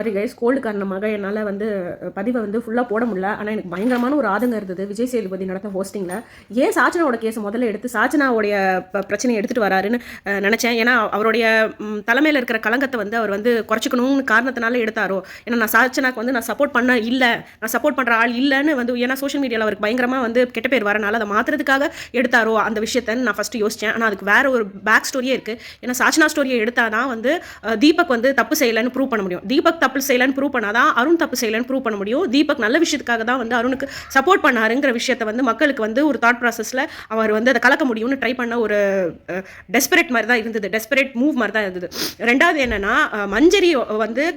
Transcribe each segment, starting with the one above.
Sorry guys, gold காரணமாக என்னால் பதிவை ஃபுல்லாக போட முடியல. ஆனால் எனக்கு பயங்கரமான ஒரு ஆதங்கம் இருந்தது விஜய் சேதுபதி நடத்த ஹோஸ்டிங்கில். ஏன் சாச்சனாவோட கேஸை முதல்ல எடுத்து சாச்சனாவுடைய பிரச்சனையை எடுத்துகிட்டு வராருன்னு நினச்சேன். ஏன்னா அவருடைய தலைமையில் இருக்கிற கலங்கத்தை அவர் குறைச்சிக்கணும்னு காரணத்தினால எடுத்தாரோ. ஏன்னா நான் சாச்சனாக்கு நான் சப்போர்ட் பண்ண இல்லை, நான் சப்போர்ட் பண்ணுற ஆள் இல்லைன்னு ஏன்னா சோஷியல் மீடியாவில் அவருக்கு பயங்கரமாக கெட்ட பேர் வரனால அதை மாற்றுறதுக்காக எடுத்தாரோ அந்த விஷயத்தை நான் ஃபஸ்ட்டு யோசித்தேன். ஆனால் அதுக்கு வேறு ஒரு பேக் ஸ்டோரியே இருக்குது. ஏன்னா சாச்சனா ஸ்டோரியை எடுத்தால் தான் தீபக் தப்பு செய்யலைன்னு ப்ரூவ் பண்ண முடியும். தீபக் தப்பு செய்யலன்னு ப்ரூவ் பண்ணாதான் அருண் தப்பு செய்யலன்னு ப்ரூவ் பண்ண முடியும். தீபக் நல்ல விஷயத்துக்காக தான் அருணுக்கு சப்போர்ட் பண்ணாருங்கிற விஷயத்தை மக்களுக்கு ஒரு தாட் ப்ராசஸில் அவர் அதை கலக்க முடியும்னு ட்ரை பண்ண ஒரு டெஸ்பரேட் மாதிரி தான் இருந்தது, டெஸ்பரேட் மூவ் மாதிரி தான் இருந்தது. ரெண்டாவது என்னன்னா, மஞ்சரி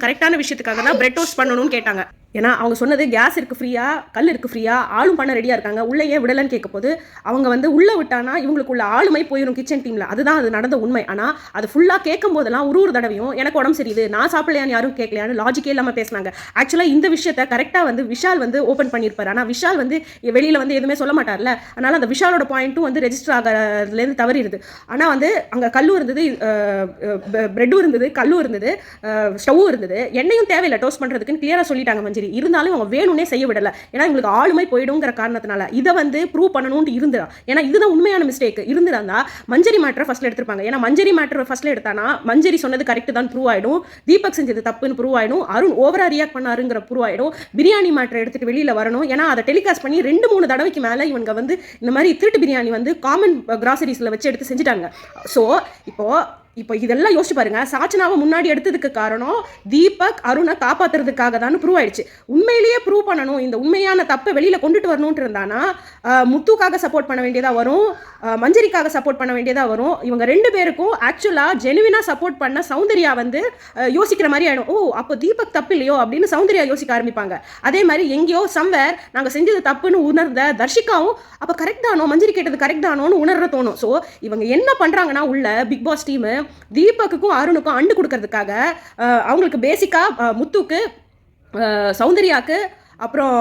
கரெக்டான விஷயத்துக்காக தான் பிரெட் டோஸ்ட் பண்ணணும்னு கேட்டாங்க. ஏன்னா அவங்க சொன்னது கேஸ் இருக்குது ஃப்ரீயாக, கல் இருக்குது ஃப்ரீயாக, ஆளும் பண்ண ரெடியாக இருக்காங்க, உள்ளே ஏன் விடலைன்னு கேட்க போது அவங்க உள்ளே விட்டானா இவங்களுக்குள்ள ஆளுமை போயிடும் கிச்சன் டீமில். அதுதான் அது நடந்த உண்மை. ஆனால் அது ஃபுல்லாக கேட்கும் போதெல்லாம் ஒரு தடவையும் எனக்கு உடம்பு சரியுது, நான் சாப்பிடலையான்னு யாரும் கேட்கலையான்னு லாஜிக்கே இல்லாமல் பேசினாங்க. ஆக்சுவலாக இந்த விஷயத்தை கரெக்டாக விஷால் ஓப்பன் பண்ணியிருப்பார். ஆனால் விஷால் வெளியில் எதுவுமே சொல்ல மாட்டார்ல. அதனால் அந்த விஷாலோட பாயிண்ட்டும் ரெஜிஸ்டர் ஆகிறதுலேருந்து தவறிடுது. ஆனால் அங்கே கல்லும் இருந்தது, பிரெட்டும் இருந்தது, கல்லும் இருந்தது, ஸ்டவ்வும் இருந்தது, எண்ணெயும் தேவையில்லை டோஸ்ட் பண்ணுறதுக்குன்னு கிளியராக சொல்லிட்டாங்க மஞ்சரி. இருந்தாலும் அவங்க வேணும்னே செய்ய விடலை. ஏன்னா இவங்களுக்கு ஆளுமை போயிடுங்கிற காரணத்தினால இதை ப்ரூவ் பண்ணணும்னு இருந்தா. ஏன்னா இதுதான் உண்மையான மிஸ்டேக் இருந்திருந்தா மஞ்சரி மேட்டரை ஃபர்ஸ்ட்ல எடுத்திருப்பாங்க. ஏன்னா மஞ்சரி மேட்டர் ஃபர்ஸ்ட்ல எடுத்தானா மஞ்சரி சொன்னது கரெக்ட் தான் ப்ரூவ் ஆயிடும், தீபக் செஞ்சது தப்புன்னு ப்ரூவ் ஆயிடும், அருண் ஓவரா ரியாக்ட் பண்ணாருங்கிற ப்ரூவ் ஆயிடும், பிரியாணி மேட்டர் எடுத்துட்டு வெளியில வரணும். ஏன்னா அதை டெலிகாஸ்ட் பண்ணி 2-3 தடவைக்கு மேல இவங்க இந்த மாதிரி திருட்டு பிரியாணி காமன் கிராசரிஸ்ல வச்சு எடுத்து செஞ்சுட்டாங்க. ஸோ இப்போ இதெல்லாம் யோசிச்சு பாருங்க. சாச்சனாவை முன்னாடி எடுத்ததுக்கு காரணம் தீபக் அருணை காப்பாத்துறதுக்காக தான் ப்ரூவ் ஆயிடுச்சு. உண்மையிலேயே ப்ரூவ் பண்ணணும், இந்த உண்மையான தப்பை வெளியில கொண்டுட்டு வரணும்னு இருந்தானா முத்துக்காக சப்போர்ட் பண்ண வேண்டியதா வரும், மஞ்சரிக்காக சப்போர்ட் பண்ண வேண்டியதா வரும். இவங்க 2 பேருக்கும் ஆக்சுவலா ஜெனுவினா சப்போர்ட் பண்ண சௌந்தர்யா யோசிக்கிற மாதிரி ஆயிடும். ஓ அப்போ தீபக் தப்பு இல்லையோ அப்படின்னு சௌந்தர்யா யோசிக்க ஆரம்பிப்பாங்க. அதே மாதிரி எங்கேயோ சம்வேர் நாங்க செஞ்சது தப்புன்னு உணர்ந்த தர்ஷிகாவும் அப்ப கரெக்ட் தானோ, மஞ்சரி கேட்டது கரெக்ட் தானோன்னு உணர்ற தோணும். ஸோ இவங்க என்ன பண்றாங்கன்னா உள்ள பிக் பாஸ் டீம் தீபக்குக்கும் அருணுக்கும் அண்டு கொடுக்கறதுக்காக அவங்களுக்கு பேசிக்கா முத்துக்கு, சௌந்தர்யாக்கு, அப்புறம்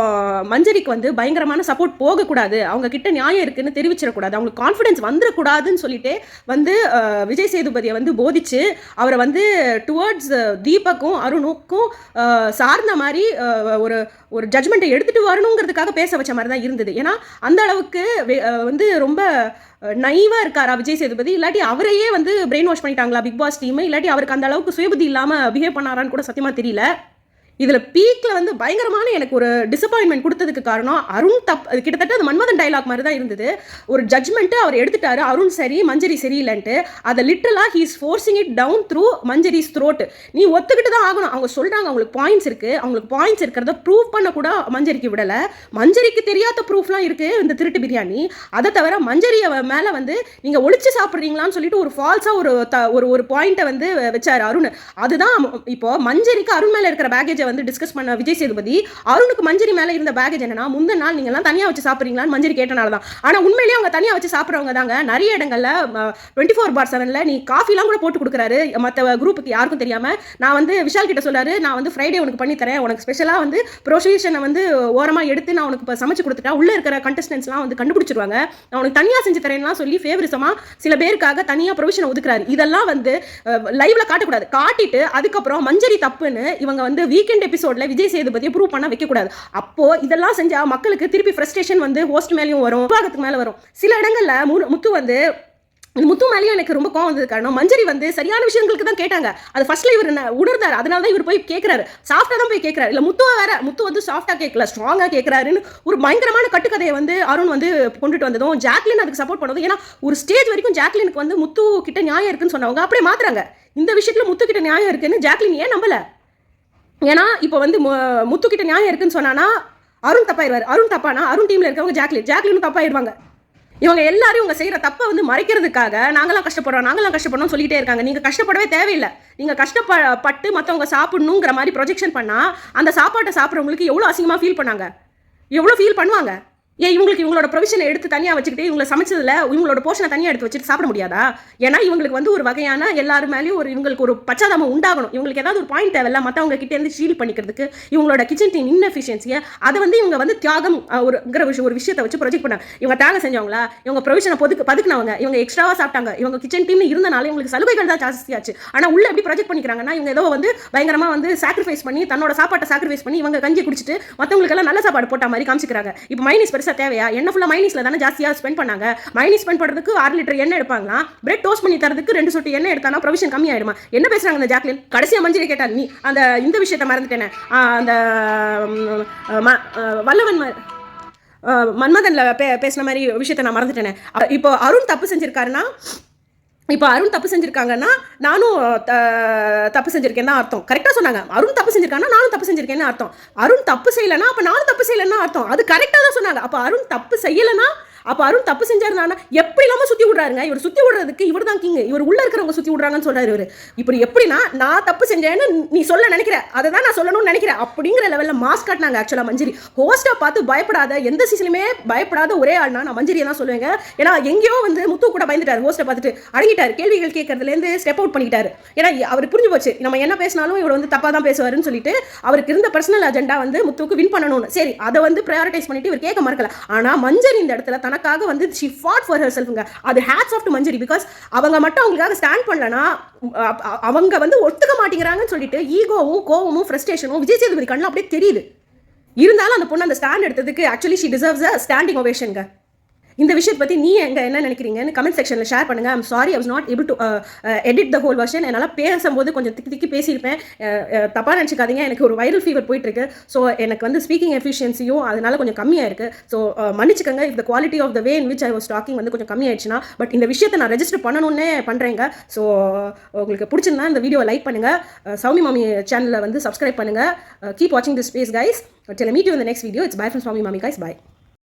மஞ்சரிக்கு பயங்கரமான சப்போர்ட் போகக்கூடாது, அவங்க கிட்ட நியாயம் இருக்குன்னு தெரிவிச்சிடக்கூடாது, அவங்களுக்கு கான்ஃபிடன்ஸ் வந்துடக்கூடாதுன்னு சொல்லிட்டு விஜய் சேதுபதியை போதிச்சு அவரை டுவர்ட்ஸ் தீபக்கும் அருணுக்கும் சார்ந்த மாதிரி ஒரு ஜட்மெண்ட்டை எடுத்துகிட்டு வரணுங்கிறதுக்காக பேச வச்ச மாதிரி தான் இருந்தது. ஏன்னா அந்த அளவுக்கு ரொம்ப நைவாக இருக்காரா விஜய் சேதுபதி, இல்லாட்டி அவரையே பிரெயின் வாஷ் பண்ணிட்டாங்களா பிக் பாஸ் டீம், இல்லாட்டி அவருக்கு அந்த அளவுக்கு சுயபுத்தி இல்லாமல் பிஹேவ் பண்ணாரான்னு கூட சத்தியமாக தெரியல. இதில் பீக்கில் பயங்கரமான எனக்கு ஒரு டிசப்பாயின்மெண்ட் கொடுத்ததுக்கு காரணம் அருண் கிட்டத்தட்ட அது மன்மதன் டைலாக் மாதிரி தான் இருந்தது. ஒரு ஜட்மெண்ட்டு அவர் எடுத்துட்டாரு, அருண் சரி மஞ்சரி சரியில்லைன்ட்டு. அதை லிட்டரலாக he is forcing it down through Manjari's throat. நீ ஒத்துக்கிட்டு தான் ஆகணும். அவங்க சொல்கிறாங்க அவங்களுக்கு பாயிண்ட்ஸ் இருக்குது, அவங்களுக்கு பாயிண்ட்ஸ் இருக்கிறத ப்ரூவ் பண்ண கூட மஞ்சரிக்கு விடலை. மஞ்சரிக்கு தெரியாத ப்ரூஃப்லாம் இருக்குது இந்த திருட்டு பிரியாணி. அதை தவிர மஞ்சரியை மேலே நீங்கள் ஒழிச்சு சாப்பிட்றீங்களான்னு சொல்லிட்டு ஒரு ஃபால்ஸாக ஒரு பாயிண்ட்டை வச்சார் அருண். அதுதான் இப்போ மஞ்சரிக்கு அருண் மேலே இருக்கிற பேக்கேஜை டிஸ்கஸ் பண்ண விஜய் சேதுபதி அருணுக்கு மஞ்சரி மேல இருந்த பேக்கேஜ் என்னன்னா, முந்தின நாள் நீங்க எல்லாம் தனியா வச்சு சாப்பிடுறீங்களான்னு மஞ்சரி கேட்டனால தான். ஆனா உண்மையிலேயே அவங்க தனியா வச்சு சாப்பிடுறவங்க தாங்க. நிறைய இடங்கள்ல 24/7 நீ காஃபிலாம் கூட போட்டு கொடுக்குறாரு மற்ற குரூப்புக்கு யாருக்கும் தெரியாம. நான் விஷால் கிட்ட சொல்றாரு, நான் ஃப்ரைடே உனக்கு பண்ணி தரேன், உனக்கு ஸ்பெஷலா ப்ரொசீஷனை ஓரமா எடுத்து நான் உனக்கு சமைச்சு கொடுத்துட்டா உள்ள இருக்கிற கண்டஸ்டன்ஸ்லாம் கண்டுபிடிச்சிருவாங்க, நான் உனக்கு தனியா செஞ்சு தரேன்லாம் சொல்லி ஃபேவரிசமா சில பேருக்காக தனியா ப்ரொவிஷனை ஒதுக்குறாரு. இதெல்லாம் லைவ்ல காட்டக்கூடாது. காட்டிட்டு அதுக்கப்புறம் மஞ்சரி தப்புன்னு இவங்க வீக்கெண்ட் எபிசோட்ல விஜய் சேதுபதியை ப்ரூவ் பண்ண வைக்க கூடாது. அப்போ இதெல்லாம் செஞ்சா மக்களுக்கு திருப்பி ஃப்ரஸ்ட்ரேஷன் ஹோஸ்ட் மேலேயும் வரும், நிர்வாகத்துக்கு மேல வரும். சில இடங்கள்ல முத்து மேலேயும் எனக்கு ரொம்ப கோவம் வந்தது காரணம் மஞ்சரி சரியான விஷயங்களுக்கு தான் கேட்டாங்க. அது ஃபர்ஸ்ட்ல இவர் உணர்ந்தார், அதனால தான் இவர் போய் கேட்கிறாரு, சாஃப்டா தான் போய் கேட்கிறாரு. இல்ல முத்து சாஃப்டா கேட்கல, ஸ்ட்ராங்கா கேட்கிறாருன்னு ஒரு பயங்கரமான கட்டுக்கதையை அருண் கொண்டுட்டு வந்ததும் ஜாக்லின் அதுக்கு சப்போர்ட் பண்ணதும். ஏன்னா ஒரு ஸ்டேஜ் வரைக்கும் ஜாக்லினுக்கு முத்து கிட்ட நியாயம் இருக்குன்னு சொன்னவங்க அப்படியே மாத்துறாங்க. இந்த விஷயத்துல முத்து கிட்ட நியாயம் இருக்குன்னு ஜாக்லின் ஏன் நம்பல? ஏன்னா இப்போ முத்து கிட்ட நியாயம் இருக்குன்னு சொன்னானா அருண் தப்பாயிருவார், அருண் தப்பானா அருண் டீம்ல இருக்கவங்க ஜாக்லினும் தப்பாயிருவாங்க. இவங்க எல்லாரும் இவங்க செய்யற தப்பை மறைக்கிறதுக்காக நாங்களாம் கஷ்டப்படுறோம் சொல்லிட்டே இருக்காங்க. நீங்க கஷ்டப்படவே தேவையில்லை. நீங்க கஷ்டப்பட்டு மற்றவங்க சாப்பிடணுங்கிற மாதிரி ப்ரொஜெக்ஷன் பண்ணா அந்த சாப்பாட்டை சாப்பிட்றவங்களுக்கு எவ்வளோ அசிங்கமா ஃபீல் பண்ணாங்க, எவ்வளோ ஃபீல் பண்ணுவாங்க. ஏன் இவங்களுக்கு இவங்களோட ப்ரொவிஷனை எடுத்து தனியாக வச்சுக்கிட்டு இவங்களை சமைச்சதில் இவங்களோட போர்ஷனை தனியாக எடுத்து வச்சுட்டு சாப்பிட முடியாதா? ஏன்னா இவங்களுக்கு வந்து ஒரு வகையான எல்லாரும் மேலேயும் இவங்களுக்கு ஒரு பச்சாதாமம் உண்டாகணும். இவங்களுக்கு ஏதாவது ஒரு பாயிண்ட் தேவையில்ல மற்றவங்க கிட்டே இருந்து ஷீல் பண்ணிக்கிறதுக்கு இவங்களோட கிச்சன் டீம் இன்எஃபிஷியன்சியை அதை வந்து இவங்க வந்து தியாகம் ஒரு விஷயத்தை வச்சு ப்ரொஜெக்ட் பண்ணாங்க. இவங்க தியாகம் செஞ்சவங்களா? இவங்க ப்ரொவிஷனை பதுக்குனவங்க, இவங்க எக்ஸ்ட்ராவாக சாப்பிட்டாங்க, இவங்க கிச்சன் டீம் இருந்தனால இவங்களுக்கு சலுகைகள் தான் ஜாஸ்தியாச்சு. ஆனால் உள்ள எப்படி ப்ரொஜெக்ட் பண்ணிக்கிறாங்கன்னா இவங்க ஏதோ வந்து பயங்கரமாக வந்து சாக்ரிஃபைஸ் பண்ணி தன்னோட சாப்பாட்டை சாக்ரிஃபைஸ் பண்ணி இவங்க கஞ்சி குடிச்சிட்டு மற்றவங்களுக்கெல்லாம் நல்ல சாப்பாடு போட்ட மாதிரி காமிச்சிக்கிறாங்க. இப்போ மைனஸ் பெருசாக தேவையா? என்ன ஃபுல்லாக மைனஸில் தானே ஜாஸ்தியாக ஸ்பெண்ட் பண்ணாங்க. மைனஸ் ஸ்பெண்ட் பண்ணுறதுக்கு 6 லிட்டர் எண்ணெய் எடுப்பாங்களா? பிரெட் டோஸ்ட் பண்ணி தரதுக்கு 2 சொட்டு எண்ணெய் எடுத்தானா ப்ரொவிஷன் கம்மி ஆயிடுமா? என்ன பேசுறாங்க இந்த ஜாக்லின்? கடைசியாக மஞ்சரி கேட்டா நீ அந்த இந்த விஷயத்தை மறந்துட்டேனே, அந்த வல்லவன் மன்மதன்ல பேசின மாதிரி விஷயத்தை நான் மறந்துட்டேனே. இப்போ அருண் தப்பு செஞ்சிருக்காங்கன்னா நானும் தப்பு செஞ்சிருக்கேன் தான் அர்த்தம். கரெக்டாக சொன்னாங்க. அருண் தப்பு செஞ்சிருக்காங்கன்னா நானும் தப்பு செஞ்சிருக்கேன்னு அர்த்தம். அருண் தப்பு செய்யலைன்னா அப்போ நானும் தப்பு செய்யலைன்னா அர்த்தம். அது கரெக்டாக தான் சொன்னாங்க. அப்போ அருண் தப்பு செய்யலைன்னா அப்போ அருண் தப்பு செஞ்சாருனா எப்படி இல்லாமல் சுற்றி விட்றாருங்க. இவர் சுற்றி விடுறதுக்கு இவர் தான் கிங். இவர் உள்ள இருக்கிறவங்க சுற்றி விட்றாங்கன்னு சொல்றாரு. இவர் இப்படி எப்படின்னா நான் தப்பு செஞ்சேன்னு நீ சொல்ல நினைக்கிற, அதை தான் நான் சொல்லணும்னு நினைக்கிறேன் அப்படிங்கிற லெவலில் மாஸ்க் காட்டினாங்க. ஆக்சுவலாக மஞ்சரி ஹோஸ்ட்டாக பார்த்து பயப்படாத, எந்த சீசனுமே பயப்படாத ஒரே ஆள்னா நான் மஞ்சரியை தான் சொல்லுவேங்க. ஏன்னா எங்கேயோ வந்து முத்து கூட பயந்துட்டார். ஹோஸ்ட்டை பார்த்துட்டு அடங்கிட்டார். கேள்விகள் கேட்கறதுலேருந்து ஸ்டெப் அவுட் பண்ணிட்டாரு. ஏன்னா அவருக்கு புரிஞ்சு போச்சு நம்ம என்ன பேசினாலும் இவர் வந்து தப்பாக தான் பேசுவாருன்னு சொல்லிட்டு அவருக்கு இருந்த பர்சனல் அஜெண்டா வந்து முத்துக்கு வின் பண்ணணும்னு. சரி, அதை வந்து ப்ரையாரிட்டைஸ் பண்ணிட்டு இவர் கேட்க மறக்கல. ஆனால் மஞ்சரி இந்த இடத்துல தனக்காக வந்து she fought for herself. அது hats off to Manjari. Because அவங்க மட்டும் அவங்களுக்காக ஸ்டாண்ட் பண்ணலனா அவங்க வந்து ஒத்துக்க மாட்டேங்கிறாங்கன்னு சொல்லிட்டு ஈகோவும் கோவமும் ஃப்ரஸ்ட்ரேஷனும் விஜய் சேதுபதி கண்ணில் அப்படியே தெரியுது. இருந்தாலும் அந்த பொண்ணு அந்த ஸ்டாண்ட் எடுத்ததுக்கு actually she deserves a standing ovation. இந்த விஷயத்தை பற்றி நீ என்ன நினைக்கிறீங்கன்னு கமெண்ட் செக்ஷனில் ஷேர் பண்ணுங்கள். I'm sorry, I was not able to edit the whole version. என்னால் பேசும்போது கொஞ்சம் திக்கி பேசியிருப்பேன். தப்பாக நினச்சிக்காதீங்க. எனக்கு ஒரு வைரல் ஃபீவர் போயிட்டுருக்கு. ஸோ எனக்கு வந்து ஸ்பீக்கிங் எஃபிஷியன்சியும் அதனால் கொஞ்சம் கம்மியாக இருக்குது. ஸோ மன்னிச்சுக்கோங்க if the quality of the way in which I was talking வந்து கொஞ்சம் கம்மியாயிடுச்சுன்னா. பட் இந்த விஷயத்தை நான் ரெஜிஸ்டர் பண்ணணுன்னே பண்ணுறேங்க. ஸோ உங்களுக்கு பிடிச்சிருந்தா இந்த வீடியோவை லைக் பண்ணுங்கள். சௌமி மாமி சேனலில் வந்து சப்ஸ்கிரைப் பண்ணுங்கள். கீப் வாட்சிங் this space guys. Till I meet you in the next video. It's bye from Swami Mami guys. Bye.